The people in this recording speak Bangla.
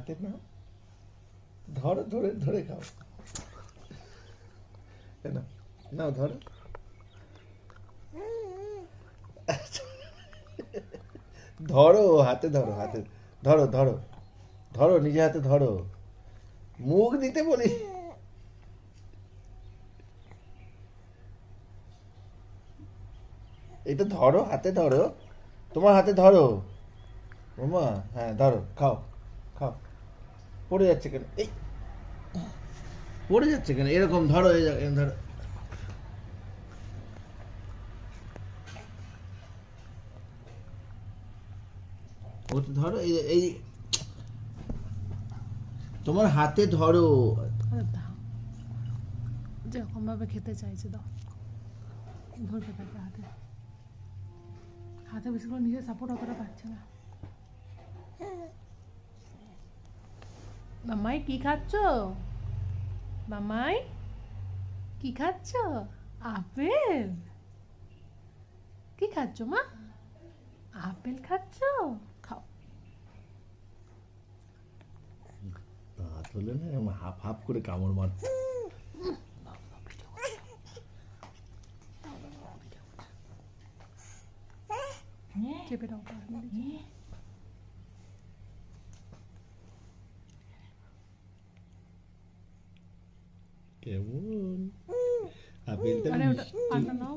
হাতে নাও, ধরো, ধরে ধরে খাও। নাও নাও, ধরো। ধরো, হাতে ধরো, হাতে ধরো, ধরো, ধরো, নিজে হাতে ধরো, মুখ দিতে বলি। এটা ধরো, হাতে ধরো, তোমার হাতে ধরো। মামা, হ্যাঁ ধরো, খাও, খাও। পড়ে যাচ্ছে কেন? এই পড়ে যাচ্ছে কেন? এরকম ধরো, এই এরকম ধরো। ও তো ধরো, এই তোমার হাতে ধরো। আরে দাও, যেরকম ভাবে খেতে চাইছে দাও, ধরতে থাকে হাতে, হাতে বেশি করে নিজের সাপোর্ট অতটা পাচ্ছে না। মামাই কি খাচ্ছ? মামাই কি খাচ্ছ? আপেল? কি খাচ্ছ মা? আপেল খাচ্ছ? খাও। দাঁত হলে না এরকম হাফ হাফ করে কামড় মার। চেপে দাও পা দিয়ে। কেমন আপেলটা আরে ওটা মিষ্টি। পাটা নাও,